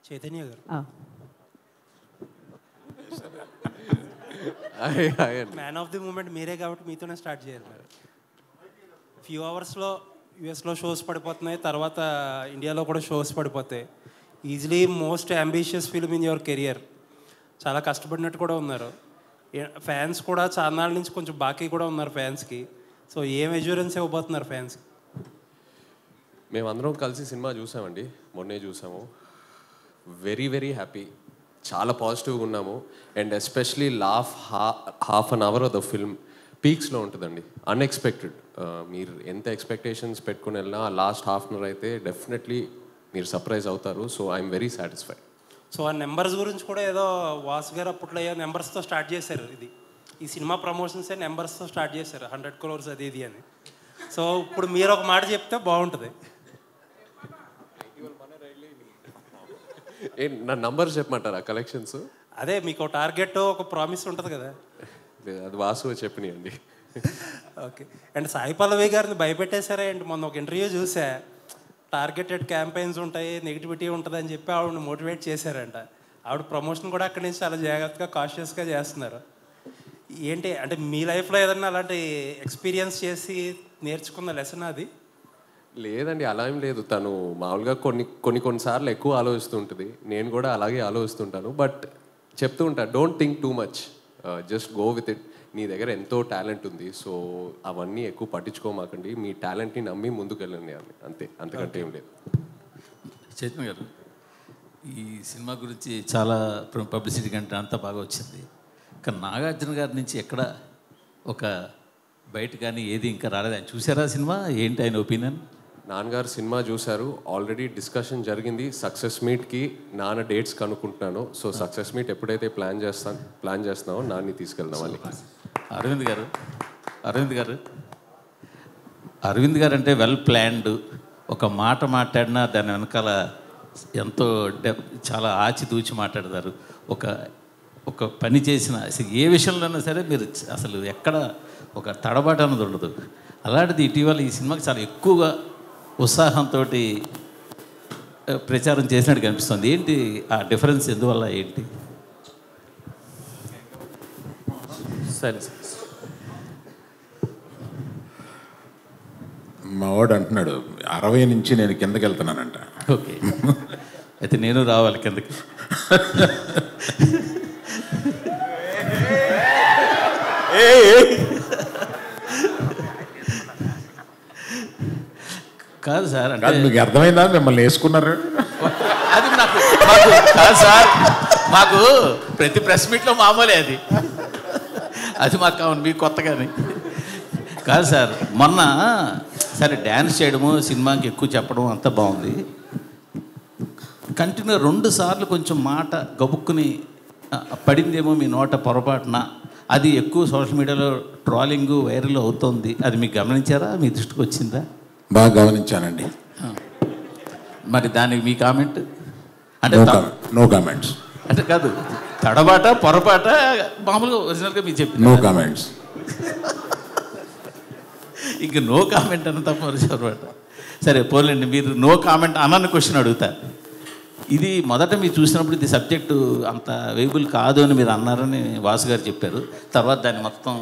చైతన్య గారు man of the moment మీరే కాబట్టి మీతోనే స్టార్ట్ చేయాలి మరి. ఫ్యూ అవర్స్లో యూఎస్లో షోస్ పడిపోతున్నాయి, తర్వాత ఇండియాలో కూడా షోస్ పడిపోతాయి. Easily most ambitious film in your career. చాలా కష్టపడినట్టు కూడా ఉన్నారు. ఫ్యాన్స్ కూడా చాలా నాళ్ళ నుంచి కొంచెం బాకీ కూడా ఉన్నారు ఫ్యాన్స్కి. సో ఏం అష్యూరెన్స్ ఇవ్వబోతున్నారు ఫ్యాన్స్కి? మేమందరం కలిసి సినిమా చూసామండి, మొన్నే చూసాము. వెరీ వెరీ హ్యాపీ, చాలా పాజిటివ్గా ఉన్నాము. And especially half an hour of the film పీక్స్లో ఉంటుందండి. అన్ఎక్స్పెక్టెడ్. మీరు ఎంత ఎక్స్పెక్టేషన్స్ పెట్టుకుని వెళ్ళినా లాస్ట్ హాఫ్ అన్ అవర్ అయితే డెఫినెట్లీ మీరు సర్ప్రైజ్ అవుతారు. So I'm very satisfied. So ఆ నెంబర్స్ గురించి కూడా ఏదో వాసు గారు అప్పట్లో నెంబర్స్తో స్టార్ట్ చేశారు. ఈ సినిమా ప్రమోషన్సే నెంబర్స్తో స్టార్ట్ చేశారు, 100 crores అది ఇది అని. సో ఇప్పుడు మీరు ఒక మాట చెప్తే బాగుంటుంది. నా నంబర్స్ చెప్పమంటారా కలెక్షన్స్? అదే మీకు టార్గెట్ ఒక ప్రామిస్ ఉంటుంది కదా. అది వాసు చెప్పినాయండి. ఓకే. అండ్ సాయి పల్లవి గారిని భయపెట్టేశారా ఏంటి? మొన్న ఒక ఇంటర్వ్యూ చూసా, టార్గెటెడ్ క్యాంపెయిన్స్ ఉంటాయి, నెగిటివిటీ ఉంటుంది అని చెప్పి ఆవిడని మోటివేట్ చేశారంట. ఆవిడ ప్రమోషన్ కూడా అక్కడి నుంచి చాలా జాగ్రత్తగా కాషియస్గా చేస్తున్నారు. ఏంటి అంటే మీ లైఫ్లో ఏదన్నా అలాంటి ఎక్స్పీరియన్స్ చేసి నేర్చుకున్న లెసన్ అది? లేదండి, అలా ఏం లేదు. తను మామూలుగా కొన్నిసార్లు ఎక్కువ ఆలోచిస్తూ ఉంటుంది. నేను కూడా అలాగే ఆలోచిస్తుంటాను. బట్ చెప్తూ ఉంటాను, don't think too much, just go with it. నీ దగ్గర ఎంతో టాలెంట్ ఉంది, సో అవన్నీ ఎక్కువ పట్టించుకోమాకండి. మీ టాలెంట్ని నమ్మి ముందుకు వెళ్ళండి అని, అంతే, అంతకంటే ఏం లేదు. చైతన్య గారు, ఈ సినిమా గురించి చాలా పబ్లిసిటీ కంటే అంతా బాగా వచ్చింది. కానీ నాగార్జున గారి నుంచి ఎక్కడ ఒక బయట కానీ ఏది ఇంకా రాలేదు. ఆయన చూసారా సినిమా? ఏంటి ఆయన ఒపీనియన్? నాన్నగారు సినిమా చూశారు, ఆల్రెడీ డిస్కషన్ జరిగింది. సక్సెస్ మీట్కి నాన్న డేట్స్ కనుక్కుంటున్నాను. సో సక్సెస్ మీట్ ఎప్పుడైతే ప్లాన్ చేస్తున్నామో నాన్ని తీసుకెళ్దామని. అరవింద్ గారు అంటే వెల్ ప్లాన్డ్. ఒక మాట మాట్లాడినా దాని వెనకాల ఎంతో చాలా ఆచితూచి మాట్లాడతారు. ఒక పని చేసిన ఏ విషయంలోనైనా సరే మీరు అసలు ఎక్కడ ఒక తడబాటు అన్నది ఉండదు. అలాంటిది ఇటీవల ఈ సినిమాకి చాలా ఎక్కువగా ఉత్సాహంతో ప్రచారం చేసినట్టు కనిపిస్తుంది. ఏంటి ఆ డిఫరెన్స్? ఎందువల్ల ఏంటి? సరే, మా వాడు అంటున్నాడు 60 నుంచి నేను కిందకి వెళ్తున్నానంట. ఓకే, అయితే నేను రావాలి కిందకి. కాదు సార్, అంటే మీకు అర్థమైందా మిమ్మల్ని వేసుకున్నారు? అది మాకు కాదు సార్, మాకు ప్రతి ప్రెస్ మీట్లో మామూలే అది మాకు కావాలి, మీకు కొత్తగానే కాదు సార్. మొన్న సరే డ్యాన్స్ చేయడము, సినిమాకి ఎక్కువ చెప్పడం అంతా బాగుంది. కంటిన్యూ 2 సార్లు కొంచెం మాట గబుక్కుని పడిందేమో మీ నోట పొరపాటున, అది ఎక్కువ సోషల్ మీడియాలో ట్రోలింగ్ వైరల్ అవుతుంది. అది మీకు గమనించారా? మీ దృష్టికి వచ్చిందా? బాగా గమనించానండి. మరి దానికి మీ కామెంట్? అంటే నో కామెంట్స్. అంటే కాదు, తడబాట పొరపాట మామూలుగా ఒరిజినల్గా మీరు చెప్పి నో కామెంట్స్. ఇంక నో కామెంట్ అన్న తప్ప పొరపాట. సరే పోలేండి, మీరు నో కామెంట్ అన్న క్వశ్చన్ అడుగుతా. ఇది మొదట మీరు చూసినప్పుడు ఇది సబ్జెక్టు అంత వేబుల్ కాదు అని మీరు అన్నారని వాసు గారు చెప్పారు. తర్వాత దాన్ని మొత్తం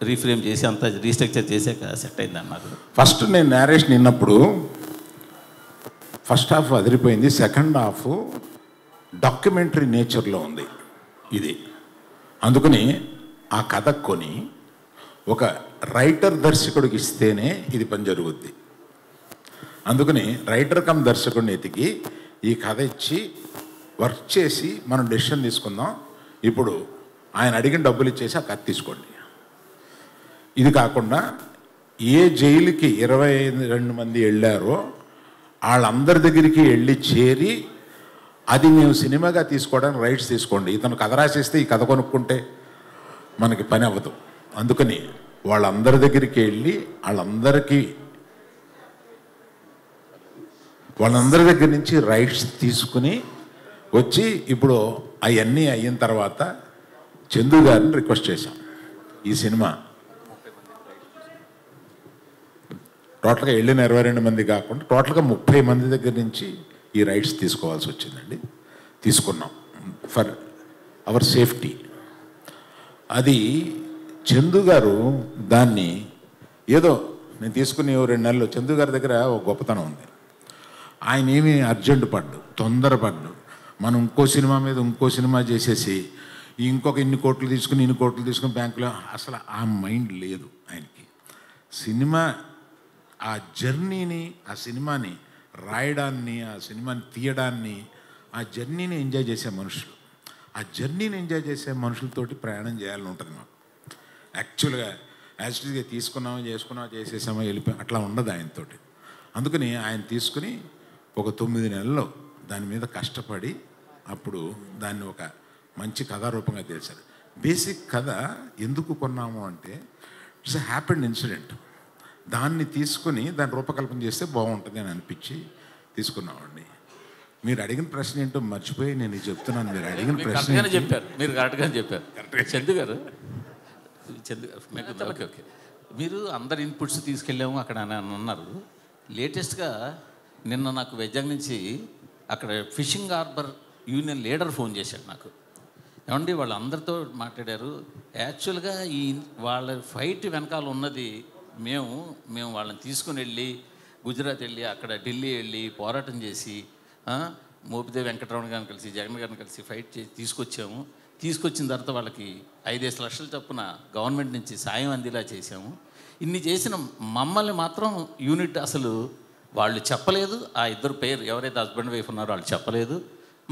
రీఫ్రేమ్ చేసి అంతా రీస్ట్రక్చర్ చేసాక సెట్ అయింది అన్నారు. ఫస్ట్ నేను నేరేషన్ విన్నప్పుడు ఫస్ట్ హాఫ్ అదిరిపోయింది, సెకండ్ హాఫ్ డాక్యుమెంటరీ నేచర్లో ఉంది ఇది. అందుకని ఆ కథ కొని ఒక రైటర్ దర్శకుడికి ఇస్తేనే ఇది పని జరుగుద్ది. అందుకని రైటర్ కమ్ దర్శకుడిని ఎతికి ఈ కథ ఇచ్చి వర్క్ చేసి మనం డెసిషన్ తీసుకుందాం. ఇప్పుడు ఆయన అడిగిన డబ్బులు ఇచ్చేసి ఆ కథ తీసుకోండి. ఇది కాకుండా ఏ జైలుకి 22 మంది వెళ్ళారో వాళ్ళందరి దగ్గరికి వెళ్ళి చేరి అది మేము సినిమాగా తీసుకోవడానికి రైట్స్ తీసుకోండి, ఇతను కథ రాసేస్తే ఈ కథ కొనుక్కుంటే మనకి పని అవ్వదు. అందుకని వాళ్ళందరి దగ్గరికి వెళ్ళి వాళ్ళందరి దగ్గర నుంచి రైట్స్ తీసుకుని వచ్చి ఇప్పుడు అవన్నీ అయిన తర్వాత చందు గారిని రిక్వెస్ట్ చేశాం. ఈ సినిమా టోటల్గా వెళ్ళిన 22 మంది కాకుండా టోటల్గా 30 మంది దగ్గర నుంచి ఈ రైట్స్ తీసుకోవాల్సి వచ్చిందండి. తీసుకున్నాం ఫర్ అవర్ సేఫ్టీ. అది చందు గారు దాన్ని ఏదో నేను తీసుకుని 2 నెలలు చందు గారి దగ్గర ఒక గొప్పతనం ఉంది. ఆయన ఏమీ అర్జెంట్ పడ్డు, తొందరపడ్డు. మనం ఇంకో సినిమా చేసేసి ఇంకొక ఇన్ని కోట్లు తీసుకుని బ్యాంకులో అసలు ఆ మైండ్ లేదు ఆయనకి. సినిమా ఆ జర్నీని, ఆ సినిమాని రాయడాన్ని, ఆ సినిమాని తీయడాన్ని, ఆ జర్నీని ఎంజాయ్ చేసే మనుషులు. ఆ జర్నీని ఎంజాయ్ చేసే మనుషులతోటి ప్రయాణం చేయాలని ఉంటుంది మాకు. యాక్చువల్గా యాక్చువల్గా చేసుకున్నామా చేసేసామా వెళ్ళిపోయి అట్లా ఉండదు ఆయనతోటి. అందుకని ఆయన తీసుకుని ఒక 9 నెలల్లో దాని మీద కష్టపడి అప్పుడు దాన్ని ఒక మంచి కథారూపంగా తెలిసారు. బేసిక్ కథ ఎందుకు కొన్నాము అంటే ఇట్స్ ఎ హ్యాపెండ్ ఇన్సిడెంట్. దాన్ని తీసుకుని దాని రూపకల్పన చేస్తే బాగుంటుంది అని అనిపించి తీసుకున్నామండి. మీరు అడిగిన ప్రశ్న ఏంటో మర్చిపోయి నేను ఇది చెప్తున్నాను. మీరు అడిగిన ప్రశ్న మీరు కరెక్ట్గా చెప్పారు చందు గారు. ఓకే, మీరు అందరి ఇన్పుట్స్ తీసుకెళ్ళాము అక్కడ అని అన్నారు. లేటెస్ట్గా నిన్న నాకు వైజాగ్ నుంచి అక్కడ fishing harbour union leader phone చేశాడు నాకు. ఏమండి వాళ్ళందరితో మాట్లాడారు. యాక్చువల్గా వాళ్ళ ఫైట్ వెనకాల ఉన్నది మేము వాళ్ళని తీసుకుని వెళ్ళి గుజరాత్ వెళ్ళి అక్కడ ఢిల్లీ వెళ్ళి పోరాటం చేసి మోపిదేవి వెంకటరమణ గారిని కలిసి జగన్ గారిని కలిసి ఫైట్ చేసి తీసుకొచ్చాము. తీసుకొచ్చిన తర్వాత వాళ్ళకి 5-5 లక్షల చొప్పున గవర్నమెంట్ నుంచి సాయం అందేలా చేసాము. ఇన్ని చేసిన మమ్మల్ని మాత్రం యూనిట్ అసలు వాళ్ళు చెప్పలేదు. ఆ ఇద్దరు పేరు ఎవరైతే హస్బెండ్ వైఫ్ ఉన్నారో వాళ్ళు చెప్పలేదు.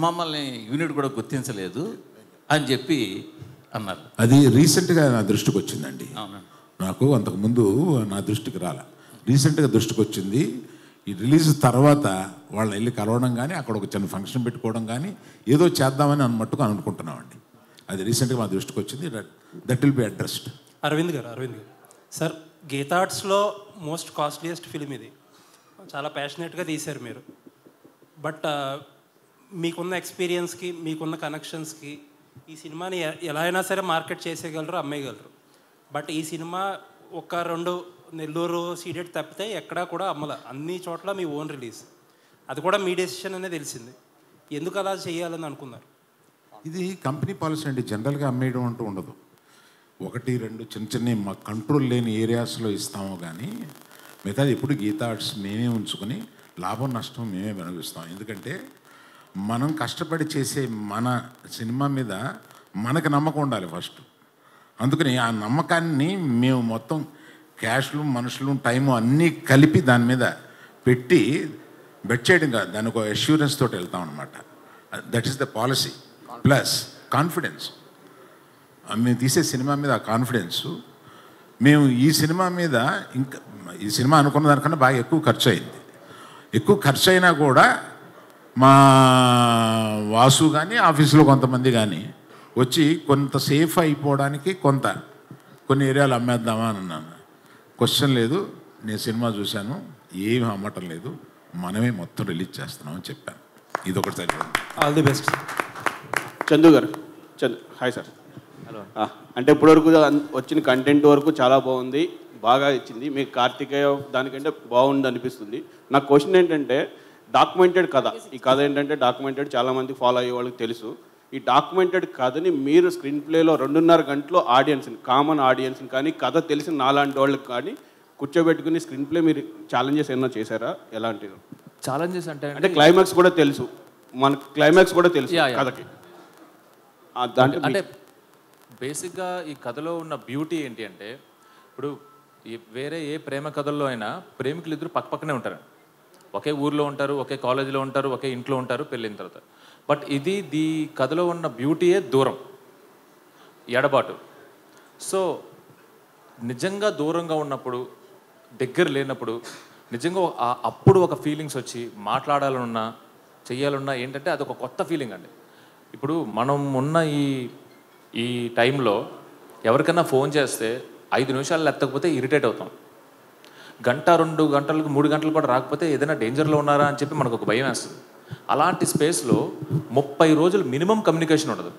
మమ్మల్ని యూనిట్ కూడా గుర్తించలేదు అని చెప్పి అన్నారు. అది రీసెంట్గా నా దృష్టికి వచ్చిందండి. అవునండి, నాకు అంతకుముందు నా దృష్టికి రాలే, రీసెంట్గా దృష్టికి వచ్చింది. ఈ రిలీజ్ తర్వాత వాళ్ళని వెళ్ళి కలవడం కానీ అక్కడ ఒక చిన్న ఫంక్షన్ పెట్టుకోవడం కానీ ఏదో చేద్దామని మట్టుకు అనుకుంటున్నామండి. అది రీసెంట్గా మా దృష్టికి వచ్చింది. That will be addressed. Aravind గారు సార్, గీతా ఆర్ట్స్లో మోస్ట్ కాస్ట్లీయెస్ట్ ఫిలిం ఇది. చాలా ప్యాషనేట్గా తీశారు మీరు. బట్ మీకున్న ఎక్స్పీరియన్స్కి, మీకున్న కనెక్షన్స్కి ఈ సినిమాని ఎలా అయినా సరే మార్కెట్ చేసేయగలరు, అమ్మేయగలరు. బట్ ఈ సినిమా 1-2 నెల్లూరు సీడెడ్ తప్పితే ఎక్కడా కూడా అమ్మల. అన్ని చోట్ల మీ ఓన్ రిలీజ్. అది కూడా మీ డెసిషన్ అనే తెలిసింది. ఎందుకు అలా చేయాలని అనుకున్నారు? ఇది కంపెనీ పాలసీ అండి. జనరల్గా అమ్మేయడం అంటూ ఉండదు. 1-2 చిన్న మా కంట్రోల్ లేని ఏరియాస్లో ఇస్తాము కానీ మిగతాది ఎప్పుడు గీతా ఆర్ట్స్ మేమే ఉంచుకొని లాభం నష్టం మేమే అనుభవిస్తాం. ఎందుకంటే మనం కష్టపడి చేసే మన సినిమా మీద మనకు నమ్మకం ఉండాలి ఫస్ట్. అందుకని ఆ నమ్మకాన్ని మేము మొత్తం క్యాష్లు, మనుషులు, టైము అన్నీ కలిపి దాని మీద పెట్టి బెట్ చేయడం కాదు, దాని ఒక అష్యూరెన్స్ తోటి వెళ్తాం అనమాట. That is the policy. Plus confidence. మేము తీసే సినిమా మీద ఆ కాన్ఫిడెన్సు. మేము ఈ సినిమా మీద ఇంకా ఈ సినిమా అనుకున్న దానికన్నా బాగా ఎక్కువ ఖర్చు అయింది. ఎక్కువ ఖర్చు అయినా కూడా మా వాసు కానీ ఆఫీసులో కొంతమంది కానీ వచ్చి కొంత సేఫ్ అయిపోవడానికి కొన్ని ఏరియాలు అమ్మేద్దామా అని అన్నాను. క్వశ్చన్ లేదు, నేను సినిమా చూశాను, ఏమి అమ్మటం లేదు, మనమే మొత్తం రిలీజ్ చేస్తున్నామని చెప్పాను. ఇది ఒకటి సరిపోయింది. All the best. చందు గారు. Hi sir. హలో. అంటే ఇప్పటివరకు వచ్చిన కంటెంట్ వరకు చాలా బాగుంది, బాగా ఇచ్చింది. మీకు కార్తికేయ దానికంటే బాగుంది అనిపిస్తుంది. నా క్వశ్చన్ ఏంటంటే, డాక్యుమెంటెడ్ కథ, ఈ కథ ఏంటంటే డాక్యుమెంటెడ్, చాలామంది ఫాలో అయ్యే వాళ్ళకి తెలుసు. ఈ డాక్యుమెంటెడ్ కథని మీరు స్క్రీన్ ప్లేలో 2.5 గంటలో ఆడియన్స్ని, కామన్ ఆడియన్స్ని కానీ కథ తెలిసిన నాలాంటి వాళ్ళకి కానీ కూర్చోబెట్టుకుని స్క్రీన్ ప్లే మీరు ఛాలెంజెస్ ఏమన్నా చేశారా? ఎలాంటివి ఛాలెంజెస్ అంటే క్లైమాక్స్ కూడా తెలుసు, మనకు క్లైమాక్స్ కూడా తెలుసు కథకి. అంటే బేసిక్గా ఈ కథలో ఉన్న బ్యూటీ ఏంటి అంటే, ఇప్పుడు వేరే ఏ ప్రేమ కథల్లో అయినా ప్రేమికులు ఇద్దరు పక్కపక్కనే ఉంటారు, ఒకే ఊర్లో ఉంటారు, ఒకే కాలేజీలో ఉంటారు, ఒకే ఇంట్లో ఉంటారు పెళ్ళిన తర్వాత. బట్ ఈ కథలో ఉన్న బ్యూటీయే దూరం, ఎడబాటు. సో నిజంగా దూరంగా ఉన్నప్పుడు, దగ్గర లేనప్పుడు నిజంగా అప్పుడు ఒక ఫీలింగ్స్ వచ్చి మాట్లాడాలనున్నా చెయ్యాలన్నా ఏంటంటే అదొక కొత్త ఫీలింగ్ అండి. ఇప్పుడు మనం ఉన్న ఈ టైంలో ఎవరికైనా ఫోన్ చేస్తే 5 నిమిషాలు ఎత్తకపోతే ఇరిటేట్ అవుతాం. 1-2 గంటలకు 3 గంటలు కూడా రాకపోతే ఏదైనా డేంజర్లో ఉన్నారా అని చెప్పి మనకు ఒక భయం వేస్తుంది. అలాంటి స్పేస్లో 30 రోజులు మినిమం కమ్యూనికేషన్ ఉండదు,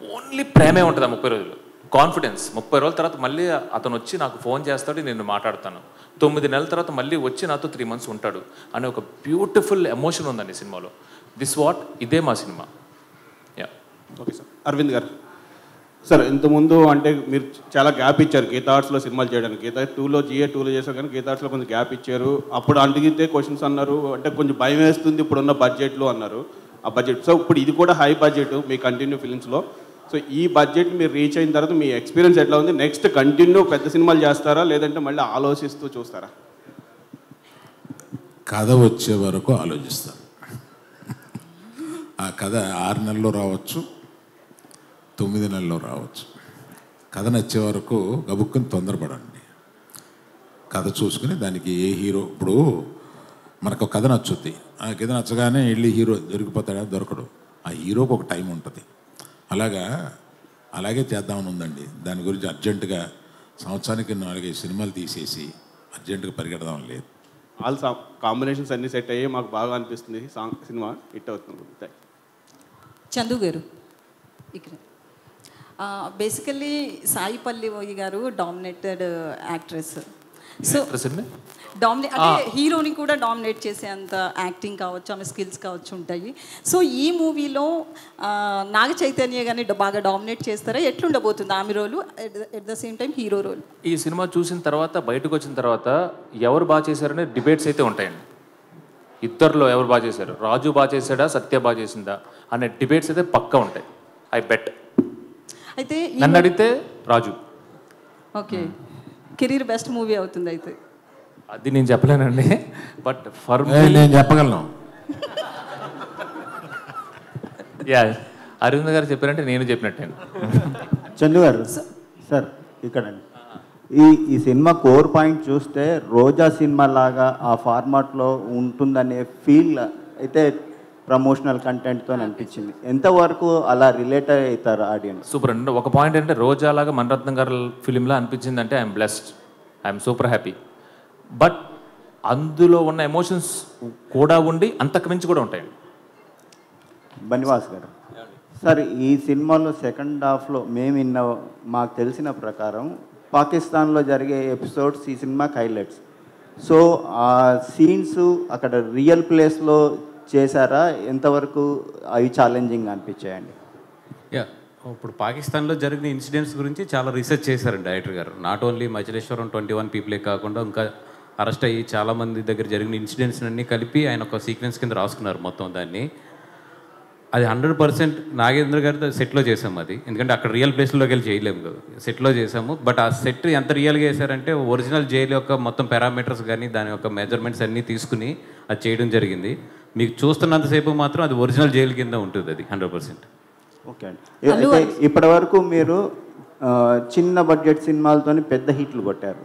ఓన్లీ ప్రేమే ఉంటుంది. 30 రోజులు కాన్ఫిడెన్స్. 30 రోజుల తర్వాత మళ్ళీ అతను వచ్చి నాకు ఫోన్ చేస్తాడు, నేను మాట్లాడతాను. 9 నెలల తర్వాత మళ్ళీ వచ్చి నాతో 3 months ఉంటాడు అనే ఒక బ్యూటిఫుల్ ఎమోషన్ ఉందండి సినిమాలో. ఇదే మా సినిమా. యా. Okay sir. అరవింద్ గారు సార్, ఇంతకుముందు అంటే మీరు చాలా గ్యాప్ ఇచ్చారు గీతా ఆర్ట్స్లో సినిమాలు చేయడానికి. గీతా 2లో GA 2లో చేశారు కానీ గీతా ఆర్ట్స్లో కొంచెం గ్యాప్ ఇచ్చారు. అప్పుడు అడిగితే క్వశ్చన్స్ అన్నారు, అంటే కొంచెం భయం వేస్తుంది ఇప్పుడున్న బడ్జెట్లో అన్నారు. ఆ బడ్జెట్ సో ఇప్పుడు ఇది కూడా హై బడ్జెట్ మీ కంటిన్యూ ఫిలిమ్స్లో. సో ఈ బడ్జెట్ మీరు రీచ్ అయిన తర్వాత మీ ఎక్స్పీరియన్స్ ఎట్లా ఉంది? నెక్స్ట్ కంటిన్యూ పెద్ద సినిమాలు చేస్తారా లేదంటే మళ్ళీ ఆలోచిస్తూ చూస్తారా? కథ వచ్చే వరకు ఆలోచిస్తాను. ఆ కథ 6 నెలల్లో రావచ్చు, 9 నెలల్లో రావచ్చు. కథ నచ్చే వరకు గబుక్కుని తొందరపడండి. కథ చూసుకుని దానికి ఏ హీరో, ఇప్పుడు మనకు కథ నచ్చుద్ది, ఆ కథ నచ్చగానే వెళ్ళి హీరో దొరికిపోతాడా? దొరకడు. ఆ హీరోకి ఒక టైం ఉంటుంది. అలాగే చేద్దామని ఉందండి. దాని గురించి అర్జెంటుగా సంవత్సరానికి 4-5 సినిమాలు తీసేసి అర్జెంటుగా పరిగెడదామని లేదు. ఆల్ కాంబినేషన్స్ అన్నీ సెట్ అయ్యి మాకు బాగా అనిపిస్తుంది. సినిమా హిట్ అవుతుంది. చందు గారు ఇక్కడ బేసికల్లీ సాయి పల్లవి గారు డామినేటెడ్ యాక్ట్రెస్. సో డామినేట్ అంటే హీరోని కూడా డామినేట్ చేసేంత యాక్టింగ్ కావచ్చు, ఆమె స్కిల్స్ కావచ్చు ఉంటాయి. సో ఈ మూవీలో నాగ చైతన్య గారిని బాగా డామినేట్ చేస్తారా? ఎట్లుండబోతుంది ఆమె role, at the same time hero role? ఈ సినిమా చూసిన తర్వాత, బయటకు వచ్చిన తర్వాత ఎవరు బాగా చేశారనే డిబేట్స్ అయితే ఉంటాయండి. ఇద్దరిలో ఎవరు బాగా చేశారు, రాజు బాగా చేశాడా, సత్య బాగా చేసిందా అనే డిబేట్స్ అయితే పక్కా ఉంటాయి. I bet. అయితే నన్ను అడిగితే Raju. Okay, career best movie అవుతుంది అయితే. అది నేను చెప్పలేనండి, బట్ ఫర్ నేను చెప్పగలను. యా, అరవింద్ గారు చెప్పారంటే నేను చెప్పినట్టే. చందు గారు సార్ ఇక్కడండి, ఈ సినిమా కోర్ పాయింట్ చూస్తే రోజా సినిమా లాగా ఆ ఫార్మాట్లో ఉంటుందనే ఫీల్ అయితే ప్రమోషనల్ కంటెంట్తో అనిపించింది. ఎంతవరకు అలా రిలేట్ అవుతారు ఆడియన్స్? సూపర్ అండి. ఒక పాయింట్ ఏంటంటే రోజా లాగా మణిరత్నం గారి ఫిలింలా అనిపించింది అంటే I'm blessed, I'm super happy. But అందులో ఉన్న ఎమోషన్స్ కూడా ఉండి అంతకు మించి కూడా ఉంటాయండి. బనివాస్ గారు సార్, ఈ సినిమాలో సెకండ్ హాఫ్లో మాకు తెలిసిన ప్రకారం పాకిస్తాన్లో జరిగే ఎపిసోడ్స్ ఈ సినిమాకి హైలైట్స్. సో ఆ సీన్స్ అక్కడ రియల్ ప్లేస్లో చేశారా? ఎంతవరకు అవి ఛాలెంజింగ్ అనిపించాయండి? యా, ఇప్పుడు పాకిస్తాన్లో జరిగిన ఇన్సిడెంట్స్ గురించి చాలా రీసెర్చ్ చేశారండి డైరెక్టర్ గారు. నాట్ ఓన్లీ మచిలేశ్వరం 21 పీపులే కాకుండా ఇంకా అరెస్ట్ అయ్యి చాలామంది దగ్గర జరిగిన ఇన్సిడెంట్స్ అన్నీ కలిపి ఆయన ఒక సీక్వెన్స్ కింద రాసుకున్నారు మొత్తం దాన్ని. అది 100% నాగేంద్ర గారితో సెట్లో చేసాము అది, ఎందుకంటే అక్కడ రియల్ ప్లేస్లోకి వెళ్ళి చేయలేము కదా, సెట్లో చేసాము. బట్ ఆ సెట్ ఎంత రియల్గా చేశారంటే ఒరిజినల్ జైలు యొక్క మొత్తం పారామీటర్స్ కానీ దాని యొక్క మెజర్మెంట్స్ అన్నీ తీసుకుని అది చేయడం జరిగింది. మీకు చూస్తున్నంతసేపు మాత్రం అది ఒరిజినల్ జైలు కింద ఉంటుంది అది 100%. ఓకే అండి. ఇప్పటి వరకు మీరు చిన్న బడ్జెట్ సినిమాలతో పెద్ద హిట్లు కొట్టారు,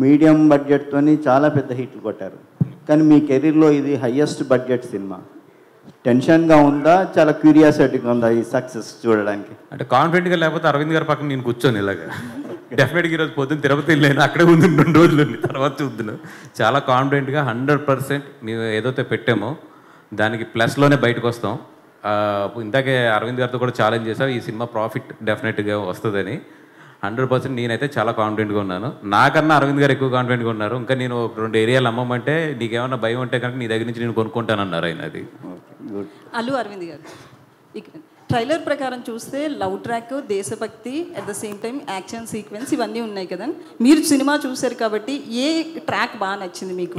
మీడియం బడ్జెట్తో చాలా పెద్ద హిట్లు కొట్టారు, కానీ మీ కెరీర్లో ఇది హయ్యెస్ట్ బడ్జెట్ సినిమా. టెన్షన్గా ఉందా, చాలా క్యూరియాసిటీగా ఉందా ఈ సక్సెస్ చూడడానికి? అంటే కాన్ఫిడెంట్గా లేకపోతే అరవింద్ గారి పక్కన నేను కూర్చొని ఇలాగా డెఫినెట్గా ఈరోజు పొద్దున్న తిరుపతి వెళ్ళాను, అక్కడే ఉంది 2 రోజులు తర్వాత చూద్దాను. చాలా కాన్ఫిడెంట్గా 100% మేము ఏదైతే పెట్టామో దానికి ప్లస్లోనే బయటకు వస్తాం. ఇందాకే అరవింద్ గారితో కూడా ఛాలెంజ్ చేసాం, ఈ సినిమా ప్రాఫిట్ డెఫినెట్గా వస్తుందని. 100% నేనైతే చాలా కాన్ఫిడెంట్గా ఉన్నాను. నాకన్నా అరవింద్ గారు ఎక్కువ కాన్ఫిడెంట్గా ఉన్నారు. ఇంకా నేను 2 ఏరియాలు అమ్మమంటే నీకేమన్నా భయం ఉంటే కనుక నీ దగ్గర నుంచి నేను కొనుక్కుంటానన్నారు ఆయన. అది అల్లు అరవింద్ గారు, ట్రైలర్ ప్రకారం చూస్తే లవ్ ట్రాక్, దేశభక్తి, at the same time action sequence ఇవన్నీ ఉన్నాయి కదా. మీరు సినిమా చూశారు కాబట్టి ఏ ట్రాక్ బాగా నచ్చింది మీకు?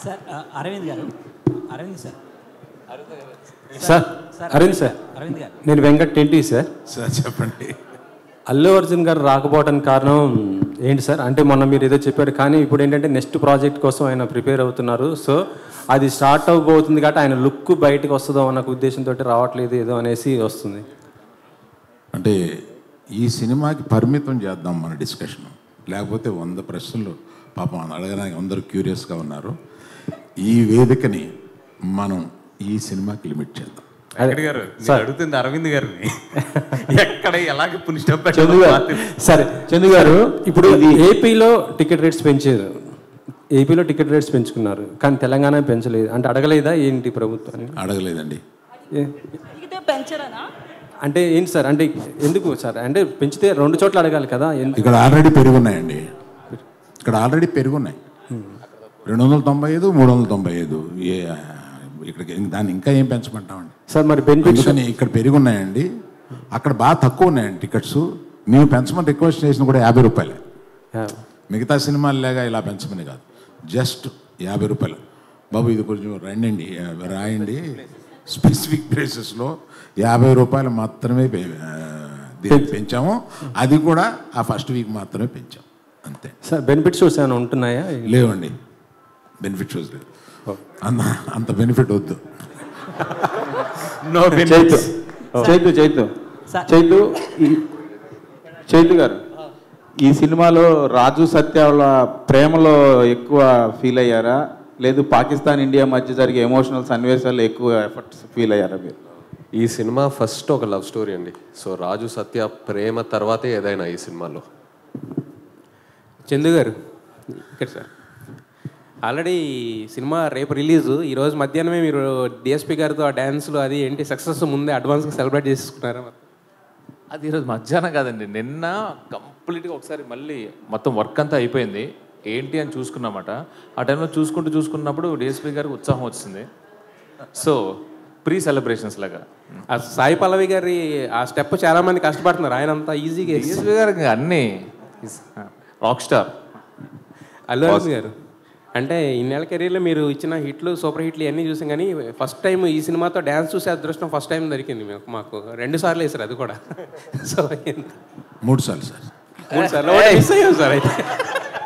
సార్ అరవింద్ గారు, అరవింద్ సార్ అరవింద్ సార్, నేను వెంకట్ టెంటీ సార్. చెప్పండి. అల్లు అర్జున్ గారు రాకపోవడానికి కారణం ఏంటి సార్? అంటే మొన్న మీరు ఏదో చెప్పారు, కానీ ఇప్పుడు ఏంటంటే నెక్స్ట్ ప్రాజెక్ట్ కోసం ఆయన ప్రిపేర్ అవుతున్నారు. సో అది స్టార్ట్ అవబోతుంది కాబట్టి ఆయన లుక్ బయటకు వస్తుందో అన్న ఉద్దేశంతో రావట్లేదు ఏదో అనేసి వస్తుంది. అంటే ఈ సినిమాకి పరిమితం చేద్దాం మన డిస్కషన్, లేకపోతే 100 ప్రశ్నలు పాపం అడగడానికి అందరూ క్యూరియస్గా ఉన్నారు. ఈ వేదికని మనం ఈ సినిమాకి లిమిట్ చేద్దాం. అడుగుతుంది అరవింద్ గారిని ఎక్కడ ఎలాగ సరే చందు గారు, ఇప్పుడు ఏపీలో టికెట్ రేట్స్ పెంచారు, ఏపీలో టికెట్ రేట్స్ పెంచుకున్నారు, కానీ తెలంగాణ పెంచలేదు. అంటే అడగలేదా ఏంటి ప్రభుత్వాన్ని? అడగలేదండి. అంటే ఏంటి సార్, అంటే ఎందుకు సార్? అంటే పెంచితే 2 చోట్ల అడగాలి కదా. ఇక్కడ ఆల్రెడీ పెరుగున్నాయండి, ఇక్కడ ఆల్రెడీ పెరుగున్నాయి. 295, 395. ఇక్కడికి దాన్ని ఇంకా ఏం పెంచమంటామండి సార్ మరి బెనిఫిట్స్ ఇక్కడ పెరిగి ఉన్నాయండి, అక్కడ బాగా తక్కువ ఉన్నాయండి టికెట్స్. మేము పెంచమని రిక్వెస్ట్ చేసిన కూడా 50 రూపాయలే. మిగతా సినిమాలు లేగా ఇలా పెంచమని కాదు, జస్ట్ 50 రూపాయలు. బాబు ఇది కొంచెం రండి రాయండి, స్పెసిఫిక్ ప్లేసెస్లో 50 రూపాయలు మాత్రమే పెంచాము. అది కూడా ఆ ఫస్ట్ వీక్ మాత్రమే పెంచాం, అంతే. సార్ బెనిఫిట్ షోస్ ఏమైనా ఉంటున్నాయా? లేవండి, బెనిఫిట్ షోస్ లేవు. అంత బెనిఫిట్ వద్దు. చైతు గారు, ఈ సినిమాలో రాజు సత్య వాళ్ళ ప్రేమలో ఎక్కువ ఫీల్ అయ్యారా, లేదు పాకిస్తాన్ ఇండియా మధ్య జరిగే ఎమోషనల్ సన్నివేశాల్లో ఎక్కువ ఎఫర్ట్స్ ఫీల్ అయ్యారా మీరు? ఈ సినిమా ఫస్ట్ ఒక లవ్ స్టోరీ అండి. సో రాజు సత్య ప్రేమ తర్వాతే ఏదైనా ఈ సినిమాలో. చందు గారు ఇక్కడ సార్, ఆల్రెడీ సినిమా రేపు రిలీజు, ఈరోజు మధ్యాహ్నమే మీరు డిఎస్పీ గారితో ఆ డ్యాన్స్లు అది ఏంటి సక్సెస్ ముందే అడ్వాన్స్గా సెలబ్రేట్ చేసుకున్నారా? అది ఈరోజు మధ్యాహ్నం కాదండి, నిన్న కంప్లీట్గా ఒకసారి మళ్ళీ మొత్తం వర్క్ అంతా అయిపోయింది ఏంటి అని చూసుకున్నమాట. ఆ టైంలో చూసుకున్నప్పుడు డిఎస్పీ గారికి ఉత్సాహం వచ్చింది. సో ప్రీ సెలబ్రేషన్స్ లాగా ఆ సాయి పల్లవి గారి ఆ స్టెప్ చాలా మంది కష్టపడుతున్నారు, ఆయన అంతా ఈజీగా. డిఎస్పీ గారికి అన్నీ రాక్ స్టార్. అల్లు అర్జున్ గారు అంటే ఇన్నేళ్ళ కెరీర్లో మీరు ఇచ్చిన హిట్లు సూపర్ హిట్లు ఇవన్నీ చూసాం, కానీ ఫస్ట్ టైం ఈ సినిమాతో డ్యాన్స్ చూసే అదృష్టం ఫస్ట్ టైం దొరికింది మాకు. 2 సార్లు వేసారు, అది కూడా. సో 3 సార్లు సార్, 3 సార్లు మిస్ అయ్యాం సార్. అయితే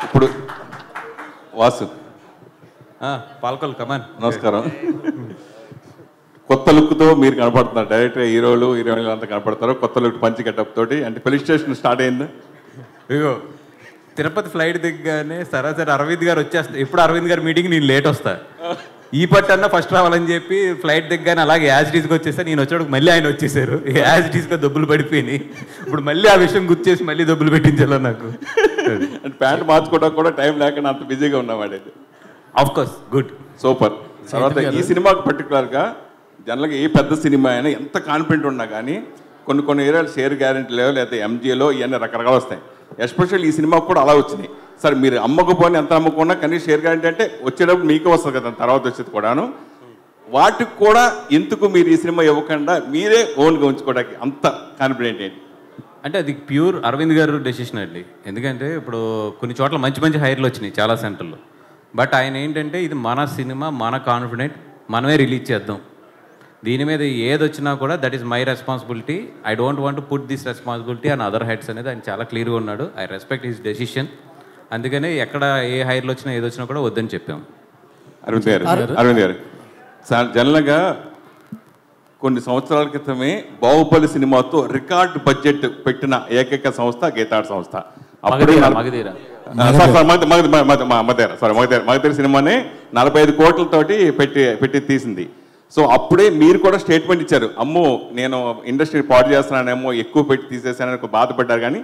ఇప్పుడు వాసు పాల్కొల్ కమాన్, నమస్కారం. కొత్త లుక్తో మీరు కనపడుతున్నారు, డైరెక్ట్గా హీరోయిన్లు అంతా కనపడతారు కొత్త లుక్, పంచి గెటప్ తోటి. అంటే పోలీస్ స్టేషన్ స్టార్ట్ అయింది. ఇగో తిరుపతి ఫ్లైట్ దిగ్గానే సరాసరి అరవింద్ గారు వచ్చేస్తా. ఎప్పుడు అరవింద్ గారు మీటింగ్ నేను లేట్ వస్తా, ఈ పట్టన్నా ఫస్ట్ రావాలని చెప్పి ఫ్లైట్ దిగ్గానే అలాగే యాజ్ డీస్కి వచ్చేస్తా. నేను వచ్చేటప్పుడు మళ్ళీ ఆయన వచ్చేసారు, యాజ్ డీస్గా దెబ్బలు పడిపోయినాయి. ఇప్పుడు మళ్ళీ ఆ విషయం గుర్తు చేసి మళ్ళీ దెబ్బలు పెట్టించాలి నాకు. అంటే ప్యాంట్ మార్చుకోవడానికి కూడా టైం లేకుండా అంత బిజీగా ఉన్నావాడైతే. Of course good, super. తర్వాత ఈ సినిమాకి పర్టికులర్గా జనరల్గా ఏ పెద్ద సినిమా అయినా ఎంత కాన్ఫిడెంట్ ఉన్నా కానీ కొన్ని ఏరియాలు షేర్ గ్యారెంటీలో లేకపోతే ఎంజీలో ఇవన్నీ రకరకాలు వస్తాయి. ఎస్పెషల్ ఈ సినిమాకు కూడా అలా వచ్చినాయి. సార్ మీరు అమ్మకపోని ఎంత అమ్మకున్నా కానీ షేర్ గ్యారెంటీ అంటే వచ్చేటప్పుడు మీకే వస్తుంది కదా, తర్వాత వచ్చేది కూడాను. వాటికి కూడా ఎందుకు మీరు ఈ సినిమా ఇవ్వకుండా మీరే ఓన్గా ఉంచుకోవడానికి అంత కాన్ఫిడెంట్ ఏంటి? అంటే అది ప్యూర్ అరవింద్ గారు డెసిషన్ అండి. ఎందుకంటే ఇప్పుడు కొన్ని చోట్ల మంచి హైర్లు వచ్చినాయి చాలా సెంటర్లో. బట్ ఆయన ఏంటంటే ఇది మన సినిమా, మన కాన్ఫిడెంట్, మనమే రిలీజ్ చేద్దాం. దీని మీద ఏది వచ్చినా కూడా that is my responsibility, I don't want to put this responsibility on other heads అనేది ఆయన చాలా క్లియర్గా ఉన్నాడు. I respect his decision. అందుకనే ఎక్కడ ఏ హైర్లు వచ్చినా ఏది వచ్చినా కూడా వద్దని చెప్పాము. అరవింద్ గారు సార్, జనరల్గా కొన్ని సంవత్సరాల క్రితమే బాహుబలి సినిమాతో రికార్డు బడ్జెట్ పెట్టిన ఏకైక సంస్థ గీతాడ్ సంస్థ. మగధీర సినిమాని 45 కోట్లతోటి పెట్టి తీసింది. సో అప్పుడే మీరు కూడా స్టేట్మెంట్ ఇచ్చారు, అమ్మో నేను ఇండస్ట్రీ పాడు చేస్తున్నానేమో, ఎక్కువ పెట్టి తీసేసానని బాధపడ్డారు. కానీ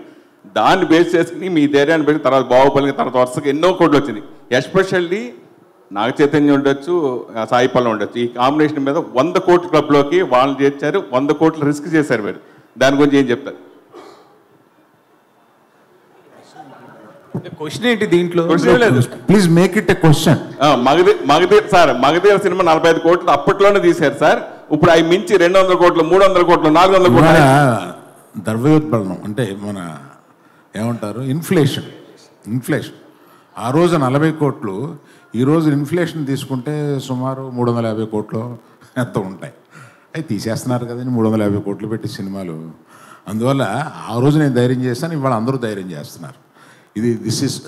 దాన్ని బేస్ చేసుకుని మీ ధైర్యాన్ని పెట్టి తర్వాత బాహుబలి తర్వాత వరుసగా ఎన్నో కోట్లు వచ్చింది. ఎస్పెషల్లీ నాగ చైతన్యం ఉండొచ్చు, సాయి పల్లవి ఉండొచ్చు, ఈ కాంబినేషన్ మీద 100 కోట్ల క్లబ్లోకి వాళ్ళు చేర్చారు. 100 కోట్లు రిస్క్ చేశారు మీరు. దాని గురించి ఏం చెప్తారు? క్వశ్చన్ ఏంటి దీంట్లో? Please make it a question. Magadheera cinema 45 కోట్లు అప్పట్లోనే తీశారు సార్. ఇప్పుడు అవి మించి 200 కోట్లు, 300 కోట్లు, 400 కోట్లు. ద్రవ్యోత్పన్నం అంటే మన ఏమంటారు, ఇన్ఫ్లేషన్. ఆ రోజు 40 కోట్లు, ఈరోజు ఇన్ఫ్లేషన్ తీసుకుంటే సుమారు 350 కోట్లు ఎంత ఉంటాయి. అవి తీసేస్తున్నారు కదండి 350 కోట్లు పెట్టి సినిమాలు. అందువల్ల ఆ రోజు నేను ధైర్యం చేస్తాను, ఇవాళ అందరూ ధైర్యం చేస్తున్నారు.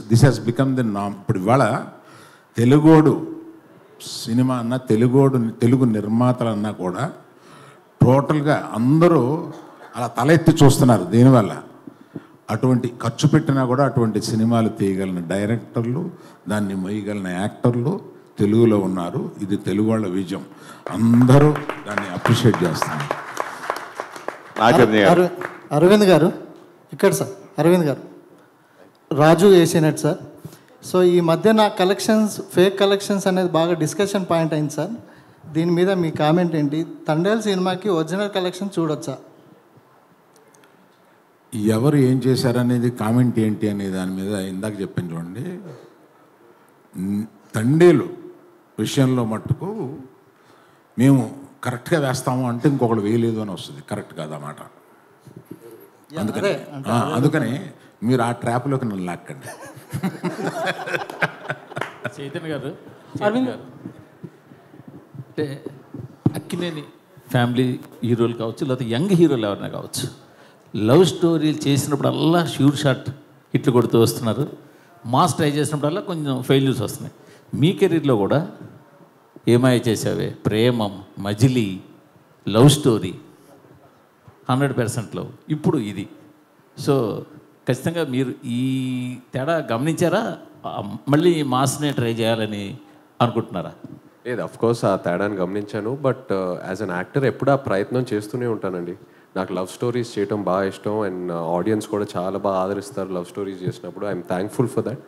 దిస్ హ్యాస్ బికమ్ ది నామ్. ఇప్పుడు ఇవాళ తెలుగోడు సినిమా అన్నా, తెలుగు నిర్మాతలన్నా కూడా టోటల్గా అందరూ అలా తల ఎత్తి చూస్తున్నారు. దీనివల్ల అటువంటి ఖర్చు పెట్టినా కూడా అటువంటి సినిమాలు తీయగలిగిన డైరెక్టర్లు, దాన్ని మొయ్యగలిగిన యాక్టర్లు తెలుగులో ఉన్నారు. ఇది తెలుగు వాళ్ళ విజయం. అందరూ దాన్ని అప్రిషియేట్ చేస్తున్నారు. అరవింద్ గారు ఇక్కడ సార్, అరవింద్ గారు రాజు ఏషియనెట్ సార్. సో ఈ మధ్య నా కలెక్షన్స్, ఫేక్ కలెక్షన్స్ అనేది బాగా డిస్కషన్ పాయింట్ అయింది సార్. దీని మీద మీ కామెంట్ ఏంటి? తండేల్ సినిమాకి ఒరిజినల్ కలెక్షన్ చూడొచ్చా? ఎవరు ఏం చేశారనేది కామెంట్ ఏంటి అనే దాని మీద ఇందాక చెప్పాను చూడండి. తండేలు విషయంలో మట్టుకు మేము కరెక్ట్గా వేస్తాము అంటే ఇంకొకళ్ళు వేయలేదు అని వస్తుంది. కరెక్ట్ కాదన్నమాట. అందుకని మీరు ఆ ట్రాప్లోకి నన్ను లాక్కండి. చైతన్య గారు, అరవింద్ గారు అంటే అక్కినేని ఫ్యామిలీ హీరోలు కావచ్చు, లేకపోతే యంగ్ హీరోలు ఎవరైనా కావచ్చు, లవ్ స్టోరీలు చేసినప్పుడల్లా షూర్ షాట్ హిట్లు కొడుతూ వస్తున్నారు. మాస్ ట్రై చేసినప్పుడల్లా కొంచెం ఫెయిల్యూర్స్ వస్తున్నాయి. మీ కెరీర్లో కూడా ఏమాయ చేసావే, ప్రేమం, మజిలీ, లవ్ స్టోరీ 100%లో ఇప్పుడు ఇది. సో ఖచ్చితంగా మీరు ఈ తేడా గమనించారా? మళ్ళీ మాస్నే ట్రై చేయాలని అనుకుంటున్నారా? లేదు, అఫ్కోర్స్ ఆ తేడాన్ని గమనించాను. బట్ యాజ్ అన్ యాక్టర్ ఎప్పుడు ఆ ప్రయత్నం చేస్తూనే ఉంటానండి. నాకు లవ్ స్టోరీస్ చేయడం బాగా ఇష్టం అండ్ ఆడియన్స్ కూడా చాలా బాగా ఆదరిస్తారు లవ్ స్టోరీస్ చేసినప్పుడు. I'm thankful for that.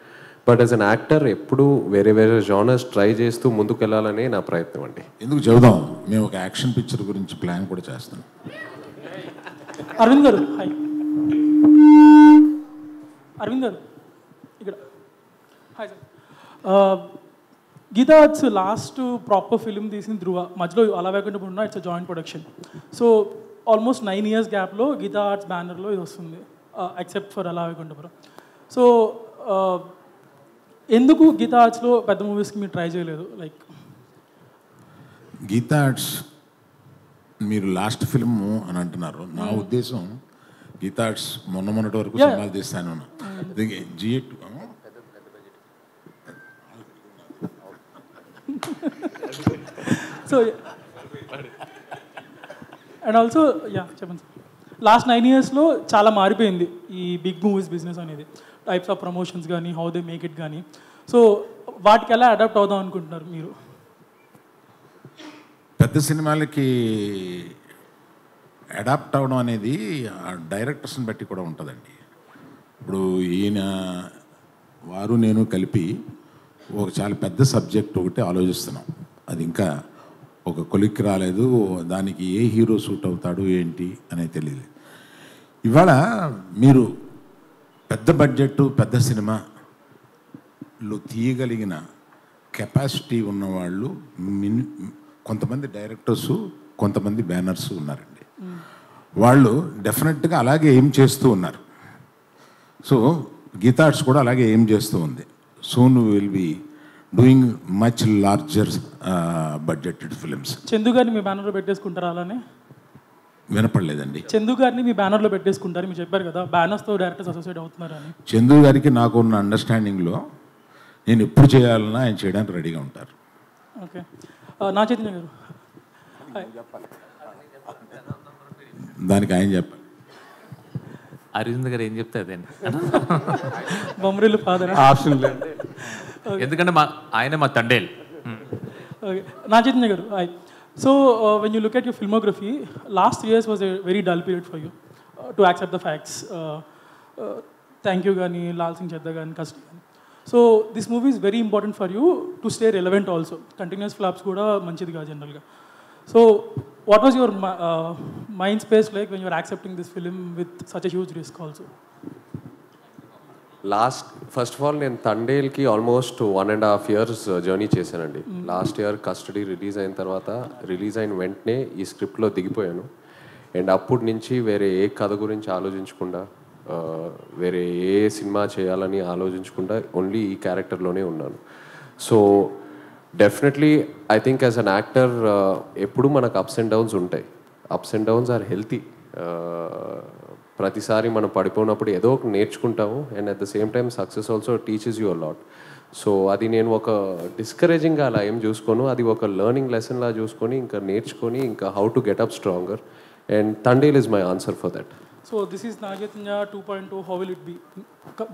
But as an actor ఎప్పుడు వేరే వేరే జానర్స్ ట్రై చేస్తూ ముందుకు వెళ్ళాలనే నా ప్రయత్నం అండి. ఎందుకు చెబుదాం, మేము ఒక యాక్షన్ పిక్చర్ గురించి ప్లాన్ కూడా చేస్తాం. అరవింద్ గారు, హాయ్. అరవింద్ గారు ఇక్కడ, hi sir. Geetha arts last proper film తీసింది ధృవ, మధ్యలో అలా వేకుండా ఉన్న it's joint production. So almost 9 years గ్యాప్లో గీతా ఆర్ట్స్ బ్యానర్లో ఇది వస్తుంది, ఎక్సెప్ట్ ఫర్ అలా వేకుంటపురం. సో ఎందుకు గీతా ఆర్ట్స్లో పెద్ద మూవీస్కి మీరు ట్రై చేయలేదు? లైక్ గీతా ఆర్ట్స్ మీరు లాస్ట్ ఫిల్మ్ అని అంటున్నారు. నా ఉద్దేశం గీతా ఆర్ట్స్ మొన్నటి వరకు సినిమాలు తీస్తాను. జిఎట్ సో అండ్ ఆల్సో చెప్పండి సార్. లాస్ట్ 9 yearsలో చాలా మారిపోయింది ఈ బిగ్ మూవీస్ బిజినెస్ అనేది, టైప్స్ ఆఫ్ ప్రమోషన్స్ కానీ, హౌ దే మేక్ ఇట్ కానీ. సో వాటికి ఎలా అడాప్ట్ అవుదాం అనుకుంటున్నారు మీరు? పెద్ద సినిమాలకి అడాప్ట్ అవ్వడం అనేది ఆ డైరెక్టర్స్ని బట్టి కూడా ఉంటుందండి. ఇప్పుడు ఈయన వారు నేను కలిపి ఒక చాలా పెద్ద సబ్జెక్ట్ ఒకటి ఆలోచిస్తున్నాం. అది ఇంకా ఒక కొలిక్కి రాలేదు. దానికి ఏ హీరో సూట్ అవుతాడు ఏంటి అనేది తెలియదు. ఇవాళ మీరు పెద్ద బడ్జెట్ పెద్ద సినిమాలు తీయగలిగిన కెపాసిటీ ఉన్నవాళ్ళు కొంతమంది డైరెక్టర్సు, కొంతమంది బ్యానర్స్ ఉన్నారండి. వాళ్ళు డెఫినెట్గా అలాగే ఎయిమ్ చేస్తూ ఉన్నారు. సో గీతా ఆర్ట్స్ కూడా అలాగే ఎయిమ్ చేస్తూ ఉంది. Soon will be doing much larger budgeted films. Chandu గారిని మీ బ్యానర్లో పెట్టేసుకుంటారా? అలానే వినపడలేదండి. చందు గారిని మీ బ్యానర్లో పెట్టేసుకుంటారు, మీరు చెప్పారు కదా బ్యానర్స్తో డైరెక్టర్స్ అసోసియేట్ అవుతున్నారని. చందు గారికి నాకు ఉన్న అండర్స్టాండింగ్లో నేను ఎప్పుడు చేయాలన్నా ఆయన చేయడానికి రెడీగా ఉంటారు. ఓకే. నా చైతన్య గారు, దానికి ఆయన చెప్పాలి. అరవింద్ గారు ఏం చెప్తే అదేండి, బొమ్మరిల్లు ఫాదర్ ఆప్షన్ లేదు. ఎందుకంటే ఆయన మా తండేల్. ఓకే. నా Chaitanya garu, so when you look at your filmography, last 3 years was a very dull period for you to accept the facts. Thank you కానీ, లాల్ సింగ్ చెద్దా కానీ, కస్ట్ కానీ. So this movie is very important for you to stay relevant also. Continues flops కూడా మంచిది కాదు జనరల్గా. So what was your mind space like when you're accepting this film with such a huge risk also? First of all నేను తండేల్కి almost 1.5 years journey చేశానండి. Last year custody release అయిన తర్వాత, release అయిన వెంటనే ఈ స్క్రిప్ట్లో దిగిపోయాను. అండ్ అప్పటి నుంచి వేరే ఏ కథ గురించి ఆలోచించకుండా, వేరే ఏ సినిమా చేయాలని ఆలోచించకుండా ఓన్లీ ఈ క్యారెక్టర్లోనే ఉన్నాను. So definitely I think as an actor ఎప్పుడు మనకు అప్స్ అండ్ డౌన్స్ ఉంటాయి. Ups and downs are healthy. ప్రతిసారి మనం పడిపోయినప్పుడు ఏదో ఒక నేర్చుకుంటాము. And at the same time success also teaches you a lot. So అది నేను ఒక డిస్కరేజింగ్గా అలా ఏం చూసుకోను, అది ఒక లెర్నింగ్ లెసన్లా చూసుకొని ఇంకా నేర్చుకొని ఇంకా how to get up stronger. And Thandel is my answer for that. So this is Naga Chaitanya 2.0. How will it be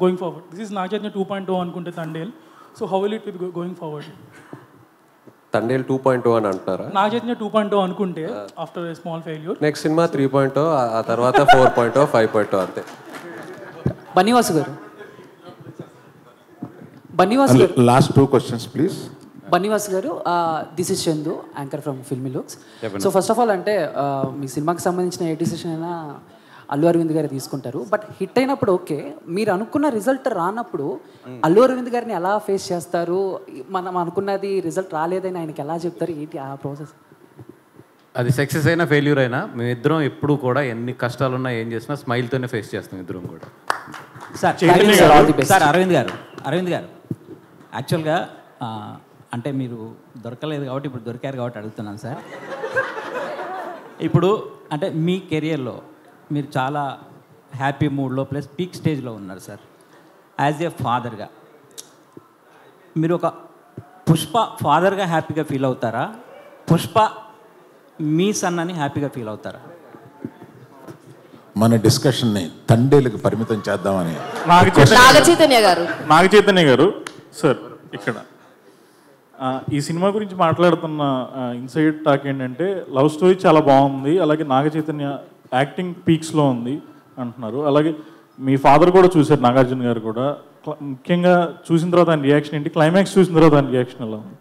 going forward? This is Naga Chaitanya 2.0 అనుకుంటే Thandel. So how will it be going forward? Thandel 2.0 అని అంటున్నారా? నాగచైతన్య 2.0 అనుకుంటే after a small failure, next cinema 3.0, ఆ తర్వాత 4.0, 5.0 అంతే. బన్నీవాసు గారు, బన్నీవాసు గారు, last 2 questions please. Bunny Vasu గారు, this is Chandu, anchor from filmy looks. So first of all అంటే మీ సినిమాకి సంబంధించిన ఏ డిసిషన్ అయినా అల్లు అరవింద్ గారు తీసుకుంటారు. బట్ హిట్ అయినప్పుడు ఓకే, మీరు అనుకున్న రిజల్ట్ రానప్పుడు అల్లు అరవింద్ గారిని ఎలా ఫేస్ చేస్తారు? మనం అనుకున్నది రిజల్ట్ రాలేదని ఆయనకి ఎలా చెప్తారు? ఏంటి ఆ ప్రాసెస్? అది సక్సెస్ అయినా ఫెయిల్యూర్ అయినా మేమిద్దరం ఎప్పుడు కూడా ఎన్ని కష్టాలున్నా ఏం చేసినా స్మైల్తోనే ఫేస్ చేస్తాం ఇద్దరం కూడా. సార్ అరవింద్ గారు యాక్చువల్గా అంటే మీరు దొరకలేదు కాబట్టి ఇప్పుడు దొరికారు కాబట్టి అడుగుతున్నాను సార్. ఇప్పుడు అంటే మీ కెరియర్లో మీరు చాలా హ్యాపీ మూడ్లో ప్లస్ పీక్ స్టేజ్లో ఉన్నారు సార్. యాజ్ ఏ ఫాదర్గా మీరు ఒక పుష్ప ఫాదర్గా హ్యాపీగా ఫీల్ అవుతారా, పుష్ప మీ సన్ అని హ్యాపీగా ఫీల్ అవుతారా? మన డిస్కషన్ని తండేలకు పరిమితం చేద్దామని నాగ చైతన్య గారు సార్ ఇక్కడ ఈ సినిమా గురించి మాట్లాడుతున్న ఇన్సైడ్ టాక్ ఏంటంటే లవ్ స్టోరీ చాలా బాగుంది, అలాగే నాగ చైతన్య యాక్టింగ్ పీక్స్లో ఉంది అంటున్నారు. అలాగే మీ ఫాదర్ కూడా చూశారు, నాగార్జున గారు కూడా. ముఖ్యంగా చూసిన తర్వాత ఆయన రియాక్షన్ ఏంటి, క్లైమాక్స్ చూసిన తర్వాత ఆయన రియాక్షన్ ఎలా ఉంది?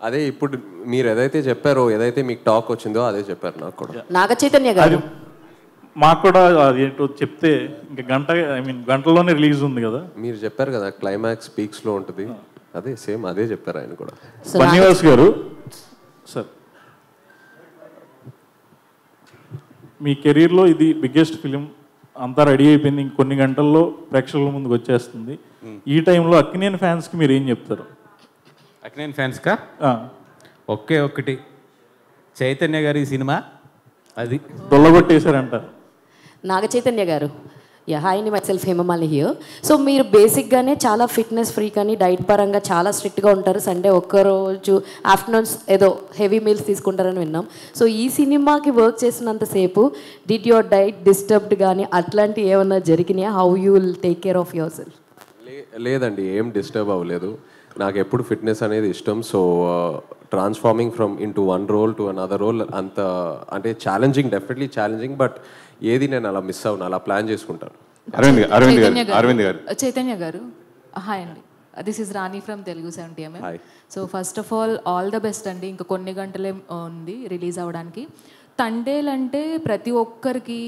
అదే ఇప్పుడు మీరు ఏదైతే చెప్పారో, ఏదైతే మీకు టాక్ వచ్చిందో అదే చెప్పారు నాకు కూడా. నాగ చైతన్య గారు మాకు కూడా అదేంటో చెప్తే ఇంకా గంటలోనే రిలీజ్ ఉంది కదా. మీరు చెప్పారు కదా క్లైమాక్స్ పీక్స్లో ఉంటుంది, అదే సేమ్ అదే చెప్పారు ఆయన కూడా. బన్నివాస్ గారు సార్, మీ కెరీర్లో ఇది బిగ్గెస్ట్ ఫిలిం, అంతా రెడీ అయిపోయింది, ఇంకొన్ని గంటల్లో ప్రేక్షకుల ముందుకు వచ్చేస్తుంది. ఈ టైంలో అక్కినేని ఫ్యాన్స్కి మీరు ఏం చెప్తారు? అక్కినేని ఫ్యాన్స్కా ఒకే ఒక్కటి, చైతన్య గారి సినిమా అది దొల్లగొట్టేశారంటారు. నాగ చైతన్య గారు, హాయ్ అండి, myself Hemamalini here. So మీరు బేసిక్గానే చాలా ఫిట్నెస్ ఫ్రీక్ అని డైట్ పరంగా చాలా స్ట్రిక్ట్గా ఉంటారు. సండే ఒక్కరోజు ఆఫ్టర్నూన్స్ ఏదో హెవీ మీల్స్ తీసుకుంటారని విన్నాం. సో ఈ సినిమాకి వర్క్ చేసినంతసేపు డిడ్ యువర్ డైట్ డిస్టర్బ్డ్ కానీ అట్లాంటివి ఏమన్నా జరిగినాయా? How you will take care of your self? లేదండి, ఏం డిస్టర్బ్ అవ్వలేదు. నాకు ఎప్పుడు ఫిట్నెస్ అనేది ఇష్టం. So transforming from into one role to another role అంత అంటే ఛాలెంజింగ్, డెఫినెట్లీ ఛాలెంజింగ్, బట్ ఏది నేను అలా మిస్ అవును, అలా ప్లాన్ చేసుకుంటాను. చైతన్య గారు హాయ్ అండి, this is Rani from Telugu 70mm. So first of all the best అండి. ఇంకా కొన్ని గంటలే ఉంది రిలీజ్ అవ్వడానికి. తండేలంటే ప్రతి ఒక్కరికి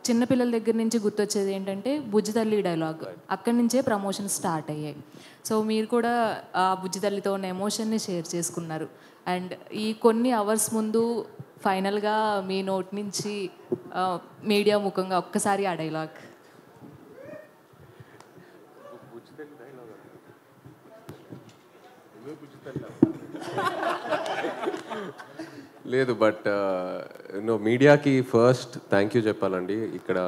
చిన్నపిల్లల దగ్గర నుంచి గుర్తొచ్చేది ఏంటంటే బుజ్జి తల్లి డైలాగ్, అక్కడి నుంచే ప్రమోషన్ స్టార్ట్ అయ్యాయి. సో మీరు కూడా ఆ బుజ్జి తల్లితో ఉన్న ఎమోషన్ని షేర్ చేసుకున్నారు. అండ్ ఈ కొన్ని అవర్స్ ముందు ఫైనల్గా మీ నోట్ నుంచి మీడియా ముఖంగా ఒక్కసారి ఆ డైలాగ్. లేదు, బట్ మీడియాకి ఫస్ట్ థ్యాంక్ యూ చెప్పాలండి. ఇక్కడ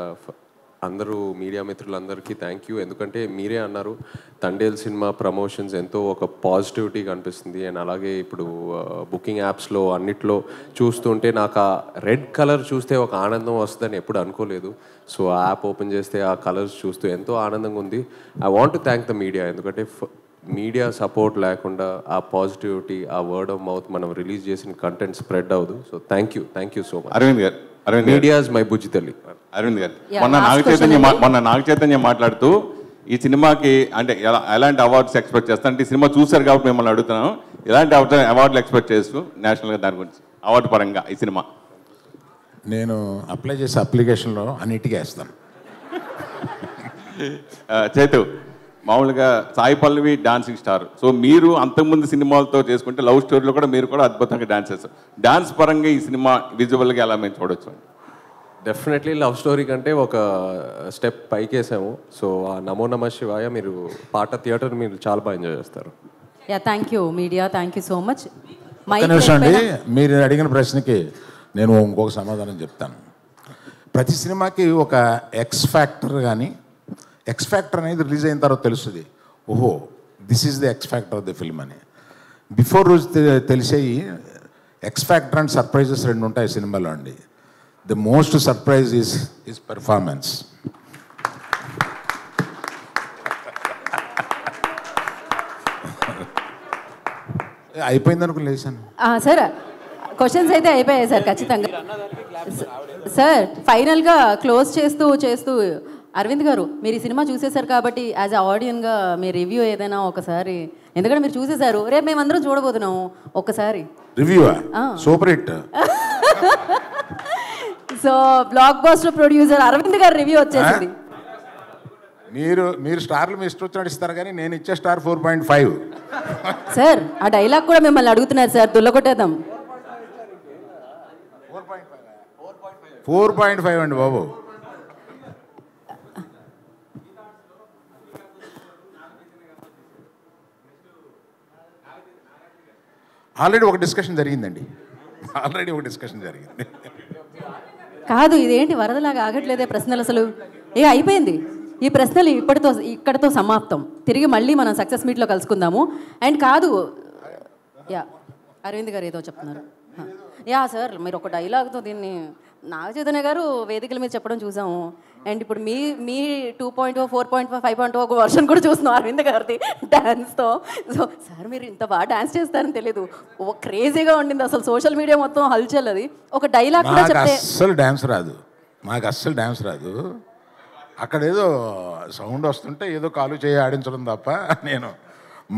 అందరూ మీడియా మిత్రులందరికీ థ్యాంక్ యూ. ఎందుకంటే మీరే అన్నారు తండేల్ సినిమా ప్రమోషన్స్ ఎంతో ఒక పాజిటివిటీ కనిపిస్తుంది. అండ్ అలాగే ఇప్పుడు బుకింగ్ యాప్స్లో అన్నిట్లో చూస్తుంటే నాకు ఆ రెడ్ కలర్ చూస్తే ఒక ఆనందం వస్తుందని ఎప్పుడు అనుకోలేదు. సో ఆ యాప్ ఓపెన్ చేస్తే ఆ కలర్స్ చూస్తూ ఎంతో ఆనందంగా ఉంది. I want to thank the media, ఎందుకంటే మీడియా సపోర్ట్ లేకుండా ఆ పాజిటివిటీ, ఆ వర్డ్ ఆఫ్ మౌత్ మనం రిలీజ్ చేసిన కంటెంట్ స్ప్రెడ్ అవ్వదు. So thank you so much. Aravind garu, media is my బుజ్జి తల్లి. అరవింద్ గారు, మొన్న నాగ చైతన్య మాట్లాడుతూ ఈ సినిమాకి అంటే ఎలాంటి అవార్డ్స్ ఎక్స్పెక్ట్ చేస్తాను అంటే, ఈ సినిమా చూశారు కాబట్టి మిమ్మల్ని అడుగుతున్నాను, ఎలాంటి అవార్డులు ఎక్స్పెక్ట్ చేస్తూ నేషనల్గా దాని గురించి అవార్డు పరంగా ఈ సినిమా? నేను అప్లై చేసే అప్లికేషన్లో అన్నిటికీ వేస్తాను. చైతు, మామూలుగా Sai Pallavi dancing star. So మీరు అంతకుముందు సినిమాలతో చేసుకుంటే లవ్ స్టోరీలో కూడా మీరు కూడా అద్భుతంగా డాన్స్ చేస్తారు. డాన్స్ పరంగా ఈ సినిమా విజువల్గా ఎలా మేము చూడొచ్చు? డెఫినెట్లీ లవ్ స్టోరీ కంటే ఒక స్టెప్ పైకేసాము. సో ఆ నమో నమ శివాయ మీరు పాట థియేటర్ మీరు చాలా బాగా ఎంజాయ్ చేస్తారు. Thank you media, thank you so much. నిమిషం అండి, మీరు అడిగిన ప్రశ్నకి నేను ఇంకొక సమాధానం చెప్తాను. ప్రతి సినిమాకి ఒక ఎక్స్ ఫ్యాక్టర్ కానీ, ఎక్స్ ఫ్యాక్టర్ అనేది రిలీజ్ అయిన తర్వాత తెలుస్తుంది, ఓహో this is the X factor of the film అని. బిఫోర్ రోజు తెలిసేవి ఎక్స్ ఫ్యాక్టర్ అండ్ సర్ప్రైజెస్ రెండు ఉంటాయి సినిమాలో అండి. The most surprise is performance. అయిపోయింది అనుకుని లేచాను సార్. క్వశ్చన్స్ అయితే అయిపోయాయి సార్ ఖచ్చితంగా. సార్ ఫైనల్గా క్లోజ్ చేస్తూ అరవింద్ గారు, మీరు ఈ సినిమా చూసేశారు కాబట్టి యాజ్ అ ఆడియన్గా మీ రివ్యూ ఏదైనా ఒకసారి, ఎందుకంటే మీరు చూసేశారు, రేపు మేమందరం చూడబోతున్నాము, ఒక్కసారి review super hit. So blockbuster producer Aravind గారి రివ్యూ వచ్చేసింది. మీరు స్టార్లు మీ ఇష్టం వచ్చినట్టు ఇస్తారు కానీ నేను ఇచ్చే స్టార్ 4.5. సార్ ఆ డైలాగ్ కూడా మిమ్మల్ని అడుగుతున్నారు సార్, దుల్లకొట్టేద్దాం. 4.5 అండి బాబు. ఆల్రెడీ ఒక డిస్కషన్ జరిగింది. కాదు ఇదేంటి వరదలాగా ఆగట్లేదే ప్రశ్నలు అసలు. అయిపోయింది ఈ ప్రశ్నలు ఇక్కడితో సమాప్తం. తిరిగి మళ్ళీ మనం సక్సెస్ మీట్లో కలుసుకుందాము. అండ్ కాదు అరవింద్ గారు ఏదో చెప్తున్నారు. సార్ మీరు ఒక డైలాగ్తో దీన్ని నాగ చైతన్య గారు వేదికల మీద చెప్పడం చూసాము. అండ్ ఇప్పుడు మీ 2.0, 4.5, 5.0 ఒక వర్షన్ కూడా చూస్తున్నాం అరవింద్ గారిది డ్యాన్స్తో. సో సార్ మీరు ఇంత బాగా డ్యాన్స్ చేస్తారని తెలియదు, క్రేజీగా ఉండింది అసలు. సోషల్ మీడియా మొత్తం హల్చల్. అది ఒక డైలాగ్ కూడా చెప్తే అస్సలు డ్యాన్స్ రాదు, నాకు అస్సలు డ్యాన్స్ రాదు. అక్కడ ఏదో సౌండ్ వస్తుంటే ఏదో కాలు చేయి ఆడించడం తప్ప నేను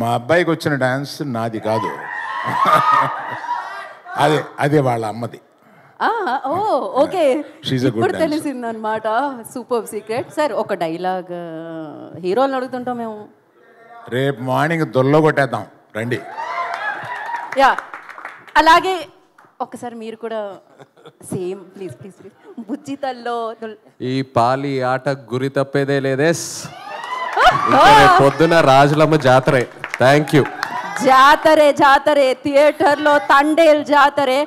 మా అబ్బాయికి వచ్చిన డ్యాన్స్ నాది కాదు, అదే వాళ్ళ అమ్మది. ఓకే ఇప్పుడు తెలిసింది అనమాట. Super secret. సార్ ఒక డైలాగ్ హీరోలను అడుగుతుంటాం మేము. రేపు మార్నింగ్ దొల్లో కొట్టేద్దాం రండి. అలాగే ఒకసారి మీరు కూడా సేమ్ ప్లీజ్ ప్లీజ్ ప్లీజ్. బుజ్జితల్లో ఈ పాలి ఆట గురి తప్పేదే లేదేస్. పొద్దున రాజులమ్మ జాతరే. Thank you. జాతరే థియేటర్లో తండేల్ జాతరే.